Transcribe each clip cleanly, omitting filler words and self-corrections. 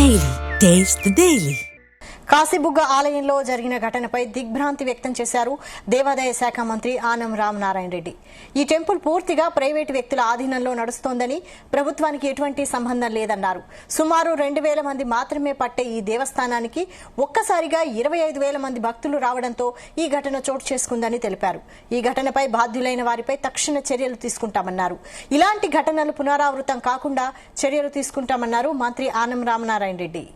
Daily. Taste the Daily. Kashibugga ఆలయంలో జరిగిన ఘటనపై దిగ్భ్రాంతి వ్యక్తం చేశారు దేవాదాయ శాఖ మంత్రి ఆనం రామనారాయణ రెడ్డి. ఈ టెంపుల్ పూర్తిగా ప్రైవేటు వ్యక్తుల ఆధీనంలో నడుస్తోందని, ప్రభుత్వానికి ఎటువంటి సంబంధం లేదన్నారు. సుమారు 2,000 మంది మాత్రమే పట్టే ఈ దేవస్థానానికి ఒక్కసారిగా 25,000 మంది భక్తులు రావడంతో ఈ ఘటన చోటు చేసుకుందని తెలిపారు. ఈ ఘటనపై బాధ్యులైన వారిపై తక్షణ చర్యలు తీసుకుంటామన్నారు. ఇలాంటి ఘటనలు పునరావృతం కాకుండా చర్యలు తీసుకుంటామన్నారు మంత్రి ఆనం రామనారాయణ రెడ్డి.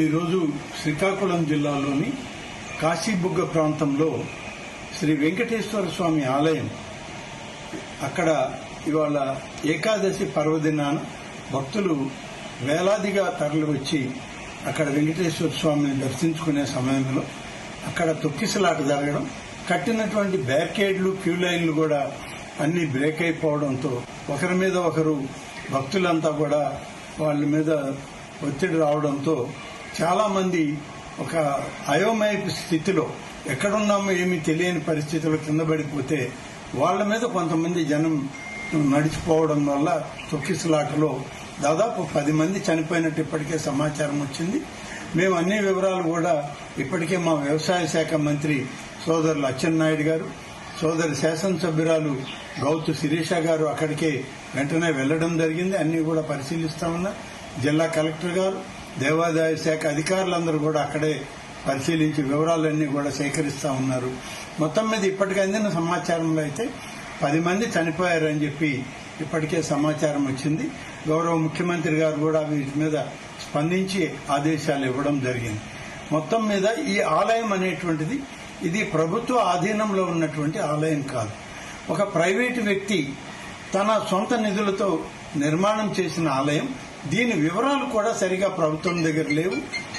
ఈరోజు శ్రీకాకుళం జిల్లాలోని కాశీబుగ్గ ప్రాంతంలో శ్రీ వెంకటేశ్వర స్వామి ఆలయం, అక్కడ ఇవాళ ఏకాదశి పర్వదినాన భక్తులు వేలాదిగా తరలివచ్చి అక్కడ వెంకటేశ్వర స్వామిని దర్శించుకునే సమయంలో అక్కడ తొక్కిసలాట జరగడం, కట్టినటువంటి బ్యారికేడ్లు, క్యూ లైన్లు కూడా అన్ని బ్రేక్ అయిపోవడంతో ఒకరి మీద ఒకరు భక్తులంతా కూడా వాళ్ళ మీద ఒత్తిడి రావడంతో చాలా మంది ఒక అయోమయపు స్థితిలో, ఎక్కడున్నామో ఏమీ తెలియని పరిస్థితిలో కింద పడిపోతే వాళ్ల మీద కొంతమంది జనం నడిచిపోవడం వల్ల తొక్కిసలాటలో దాదాపు 10 మంది చనిపోయినట్టు ఇప్పటికే సమాచారం వచ్చింది. మేము అన్ని వివరాలు కూడా ఇప్పటికే మా వ్యవసాయ శాఖ మంత్రి సోదరులు అచ్చెన్నాయుడు గారు, సోదరి శాసనసభ్యురాలు గౌతు శిరీష గారు అక్కడికే వెంటనే వెళ్లడం జరిగింది. అన్ని కూడా పరిశీలిస్తా ఉన్నారు. జిల్లా కలెక్టర్ గారు, దేవాదాయ శాఖ అధికారులందరూ కూడా అక్కడే పరిశీలించి వివరాలన్నీ కూడా సేకరిస్తా ఉన్నారు. మొత్తం మీద ఇప్పటికే అందిన సమాచారంలో అయితే 10 మంది చనిపోయారని చెప్పి ఇప్పటికే సమాచారం వచ్చింది. గౌరవ ముఖ్యమంత్రి గారు కూడా వీటి మీద స్పందించి ఆదేశాలు ఇవ్వడం జరిగింది. మొత్తం మీద ఈ ఆలయం అనేటువంటిది ఇది ప్రభుత్వ ఆధీనంలో ఉన్నటువంటి ఆలయం కాదు. ఒక ప్రైవేటు వ్యక్తి తన సొంత నిధులతో నిర్మాణం చేసిన ఆలయం. దీని వివరాలు కూడా సరిగా ప్రభుత్వం దగ్గర లేవు.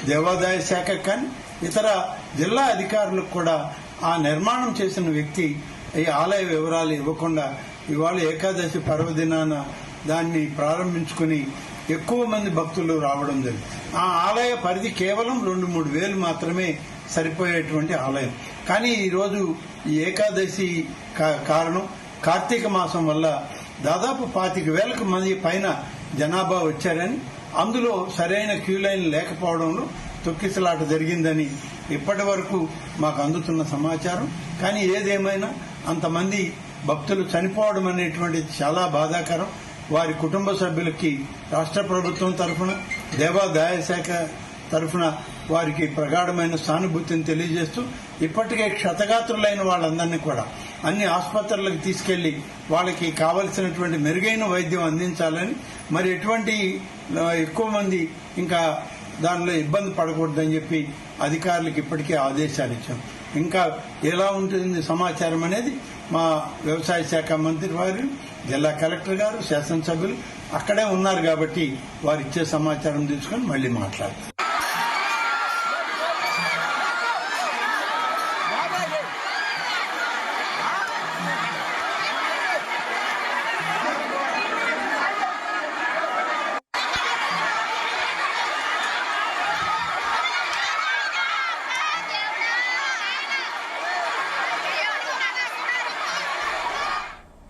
దేవాదాయ శాఖ కానీ ఇతర జిల్లా అధికారులకు కూడా ఆ నిర్మాణం చేసిన వ్యక్తి ఈ ఆలయ వివరాలు ఇవ్వకుండా ఇవాళ ఏకాదశి పర్వదినాన దాన్ని ప్రారంభించుకుని ఎక్కువ మంది భక్తులు రావడం జరిగింది. ఆ ఆలయ పరిధి కేవలం 2-3 వేలు మాత్రమే సరిపోయేటువంటి ఆలయం. కానీ ఈరోజు ఈ ఏకాదశి కారణం కార్తీక మాసం వల్ల దాదాపు 25,000 మంది పైన జనాభా వచ్చారని, అందులో సరైన క్యూ లైన్ లేకపోవడంలో తొక్కిసలాట జరిగిందని ఇప్పటి వరకు మాకు అందుతున్న సమాచారం. కానీ ఏదేమైనా అంతమంది భక్తులు చనిపోవడం అనేటువంటిది చాలా బాధాకరం. వారి కుటుంబ సభ్యులకి రాష్ట్ర ప్రభుత్వం తరఫున, దేవాదాయ శాఖ తరఫున వారికి ప్రగాఢమైన సానుభూతిని తెలియజేస్తూ ఇప్పటికే క్షతగాత్రులైన వాళ్ళందరినీ కూడా అన్ని ఆసుపత్రులకు తీసుకెళ్లి వాళ్ళకి కావలసినటువంటి మెరుగైన వైద్యం అందించాలని, మరి ఎటువంటి ఎక్కువ మంది ఇంకా దానిలో ఇబ్బంది పడకూడదని చెప్పి అధికారులకు ఇప్పటికే ఆదేశాలు ఇచ్చాం. ఇంకా ఎలా ఉంటుంది సమాచారం అనేది మా వ్యవసాయ శాఖ మంత్రి వారు, జిల్లా కలెక్టర్ గారు, శాసనసభ్యులు అక్కడే ఉన్నారు కాబట్టి వారిచ్చే సమాచారం తీసుకుని మళ్లీ మాట్లాడతారు.